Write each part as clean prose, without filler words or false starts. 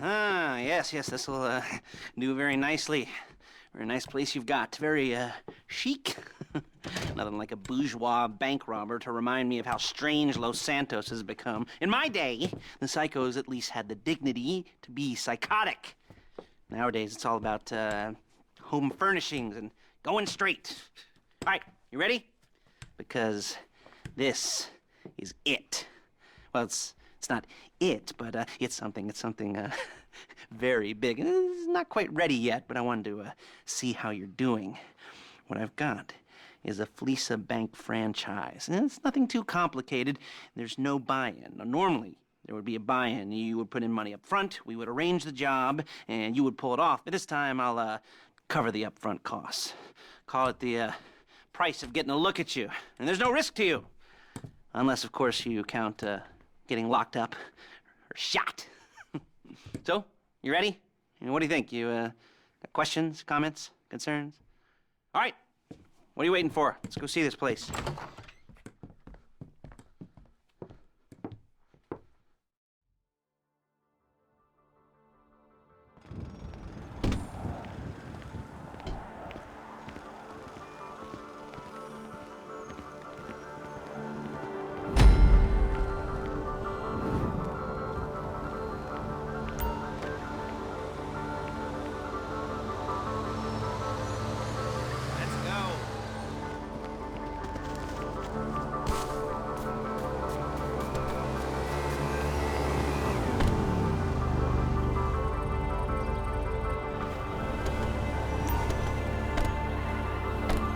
Ah, yes, this'll do very nicely. Very nice place you've got. Very chic. Nothing like a bourgeois bank robber to remind me of how strange Los Santos has become. In my day, the psychos at least had the dignity to be psychotic. Nowadays, it's all about home furnishings and going straight. All right, you ready? Because this is it. Well, it's not it, but it's something very big. It's not quite ready yet, but I wanted to see how you're doing. What I've got is a Fleeca Bank franchise. And it's nothing too complicated. There's no buy-in. Now, normally, there would be a buy-in. You would put in money up front, we would arrange the job, and you would pull it off. But this time, I'll cover the upfront costs. Call it the price of getting a look at you. And there's no risk to you. Unless, of course, you count getting locked up or shot. So, you ready? What do you think? You got questions, comments, concerns? All right. What are you waiting for? Let's go see this place.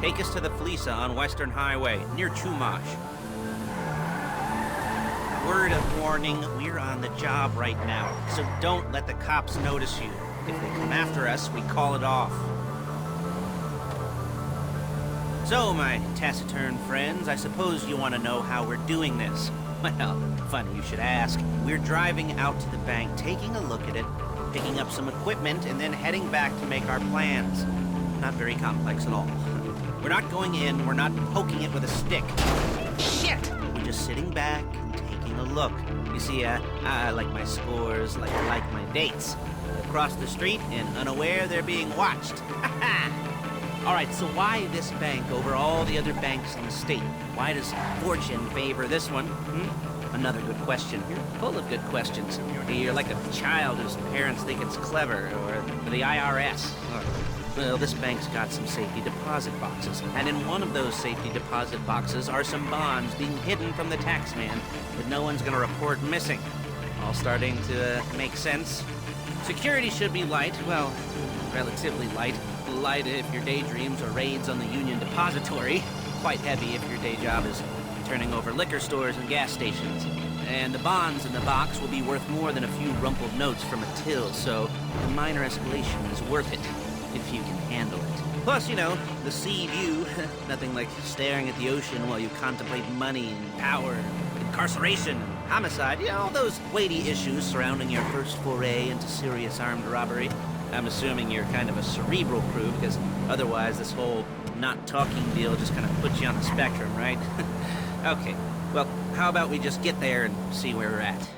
Take us to the Fleeca on Western Highway, near Chumash. Word of warning, we're on the job right now, so don't let the cops notice you. If they come after us, we call it off. So, my taciturn friends, I suppose you want to know how we're doing this. Well, funny you should ask. We're driving out to the bank, taking a look at it, picking up some equipment, and then heading back to make our plans. Not very complex at all. We're not going in, we're not poking it with a stick. Shit! We're just sitting back and taking a look. You see, I like my scores like I like my dates. Across the street and unaware they're being watched. All right, so why this bank over all the other banks in the state? Why does fortune favor this one? Another good question. You're full of good questions. You're like a child whose parents think it's clever, or the IRS. Well, this bank's got some safety deposit boxes, and in one of those safety deposit boxes are some bonds being hidden from the tax man that no one's gonna report missing. All starting to make sense? Security should be light, well, relatively light. Light if your daydreams are raids on the Union Depository. Quite heavy if your day job is turning over liquor stores and gas stations. And the bonds in the box will be worth more than a few rumpled notes from a till, so a minor escalation is worth it. If you can handle it. Plus, you know, the sea view. Nothing like staring at the ocean while you contemplate money and power, incarceration, and homicide. You know, all those weighty issues surrounding your first foray into serious armed robbery. I'm assuming you're kind of a cerebral crew, because otherwise this whole not talking deal just kind of puts you on the spectrum, right? Okay, well, how about we just get there and see where we're at?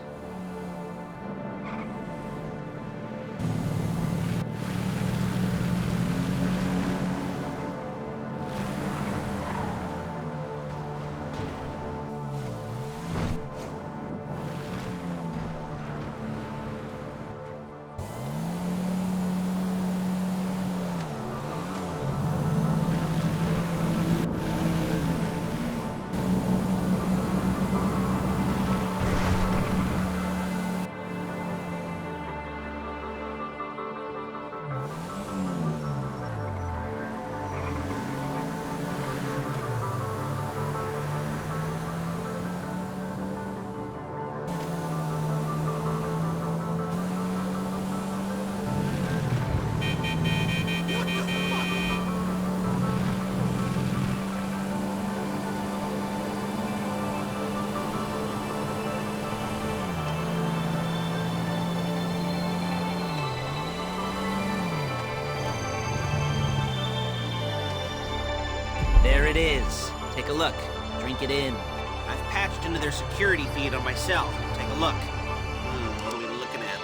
There it is. Take a look. Drink it in. I've patched into their security feed on my cell. Take a look. What are we looking at?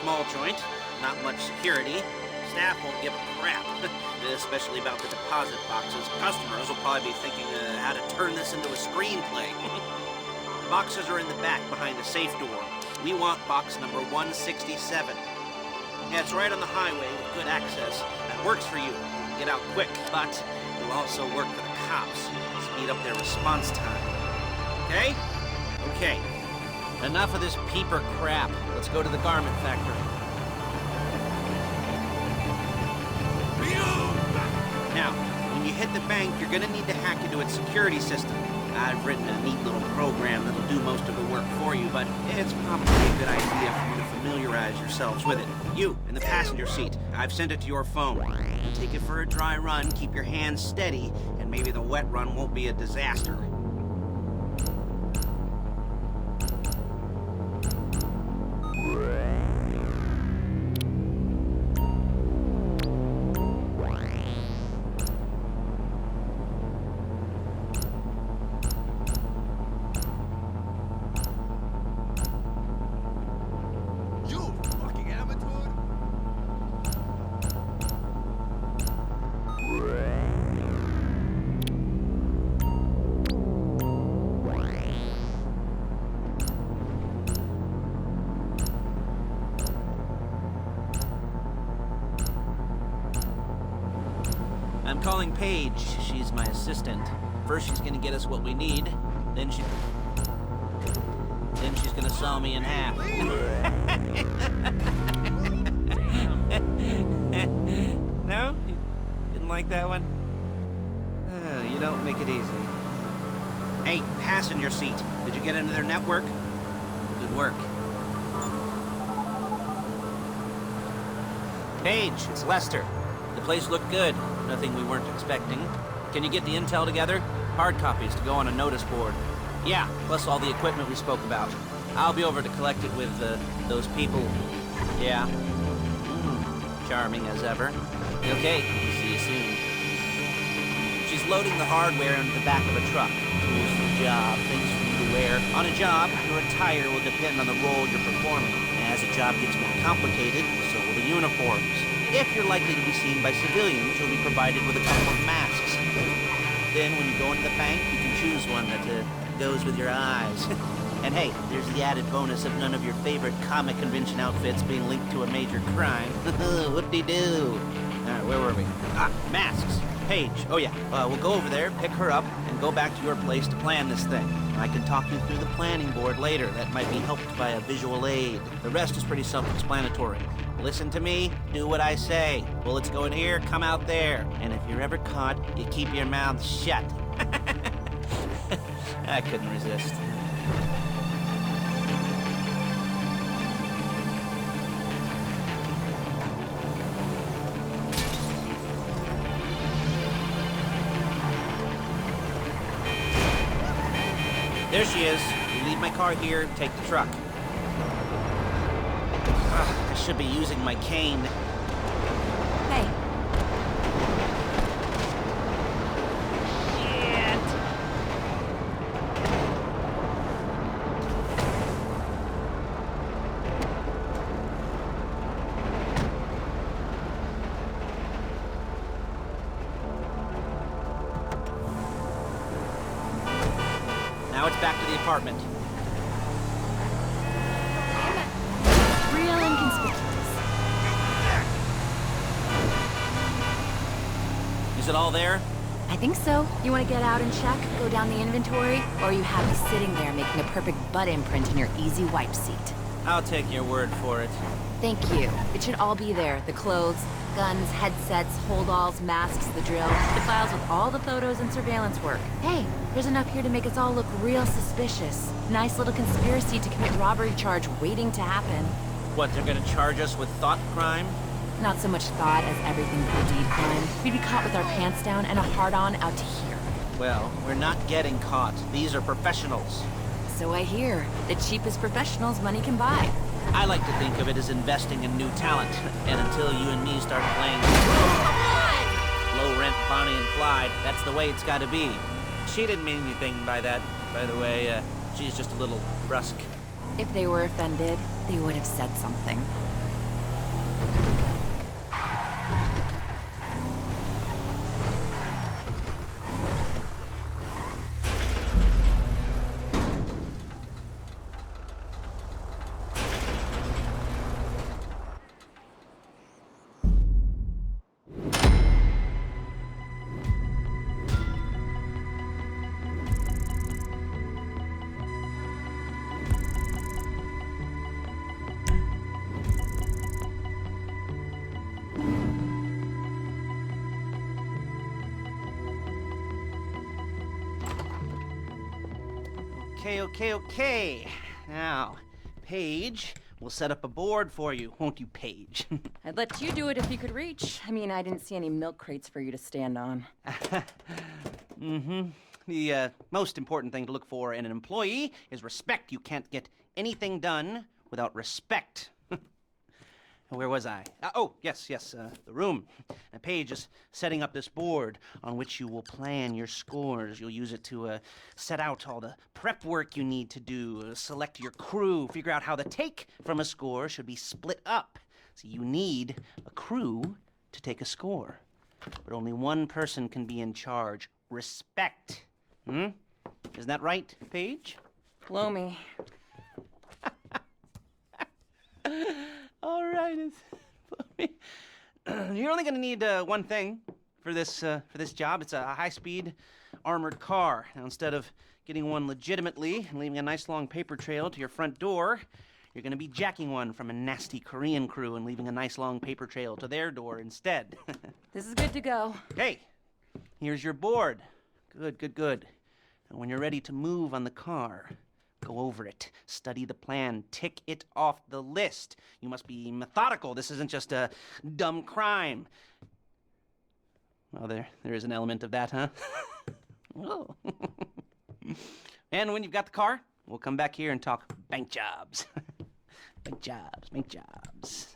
small joint, not much security. Staff won't give a crap, especially about the deposit boxes. Customers will probably be thinking how to turn this into a screenplay. The boxes are in the back behind the safe door. We want box number 167. Yeah, it's right on the highway with good access. That works for you. Get out quick, but it'll also work for the cops. Speed up their response time. Okay? Okay. Enough of this peeper crap. Let's go to the garment factory. Now, when you hit the bank, you're gonna need to hack into its security system. I've written a neat little program that'll do most of the work for you, but it's probably a good idea for you to familiarize yourselves with it. You, in the passenger seat, I've sent it to your phone. Take it for a dry run, keep your hands steady, and maybe the wet run won't be a disaster. I'm calling Paige. She's my assistant. First she's gonna get us what we need, then she's gonna saw me in half. No? You didn't like that one? You don't make it easy. Hey, passenger seat. Did you get into their network? Good work. Paige, it's Lester. The place looked good. Nothing we weren't expecting. Can you get the intel together? Hard copies to go on a notice board. Yeah, plus all the equipment we spoke about. I'll be over to collect it with, those people. Yeah. Charming as ever. Okay, see you soon. She's loading the hardware into the back of a truck. Tools for the job, things for you to wear. On a job, your attire will depend on the role you're performing. As the job gets more complicated, so will the uniforms. If you're likely to be seen by civilians, you'll be provided with a couple of masks. Then, when you go into the bank, you can choose one that goes with your eyes. And hey, there's the added bonus of none of your favorite comic convention outfits being linked to a major crime. Whoop-de-doo. Alright, where were we? Ah, masks. Paige. Oh yeah, we'll go over there, pick her up, and go back to your place to plan this thing. I can talk you through the planning board later. That might be helped by a visual aid. The rest is pretty self-explanatory. Listen to me, do what I say. Bullets go in here, come out there. And if you're ever caught, you keep your mouth shut. I couldn't resist. There she is. You leave my car here, take the truck. I should be using my cane. Hey. Now it's back to the apartment. Real inconspicuous. Is it all there? I think so. You want to get out and check, go down the inventory, or are you happy sitting there making a perfect butt imprint in your easy wipe seat? I'll take your word for it. Thank you. It should all be there. The clothes, guns, headsets, holdalls, masks, the drill, the files with all the photos and surveillance work. Hey, there's enough here to make us all look real suspicious. Nice little conspiracy to commit robbery charge waiting to happen. What, they're gonna charge us with thought crime? Not so much thought as everything per deed crime. We'd be caught with our pants down and a hard-on out to here. Well, we're not getting caught. These are professionals. So I hear. The cheapest professionals money can buy. I like to think of it as investing in new talent. And until you and me start playing low-rent Bonnie and Clyde, that's the way it's gotta be. She didn't mean anything by that, by the way. She's just a little brusque. If they were offended, they would have said something. Okay. Now, Paige, we'll set up a board for you, won't you, Paige? I'd let you do it if you could reach. I mean, I didn't see any milk crates for you to stand on. The most important thing to look for in an employee is respect. You can't get anything done without respect. Where was I? Yes, the room. Now, Paige is setting up this board on which you will plan your scores. You'll use it to set out all the prep work you need to do, select your crew, figure out how the take from a score should be split up. So you need a crew to take a score. But only one person can be in charge. Respect. Isn't that right, Paige? Blow me. All right, you're only going to need one thing for this job. It's a high-speed armored car. Now, instead of getting one legitimately and leaving a nice long paper trail to your front door, you're going to be jacking one from a nasty Korean crew and leaving a nice long paper trail to their door instead. This is good to go. Okay, here's your board. Good. And when you're ready to move on the car, go over it, study the plan, tick it off the list. You must be methodical. This isn't just a dumb crime. Well, there is an element of that, huh? Oh. And when you've got the car, we'll come back here and talk bank jobs. Bank jobs.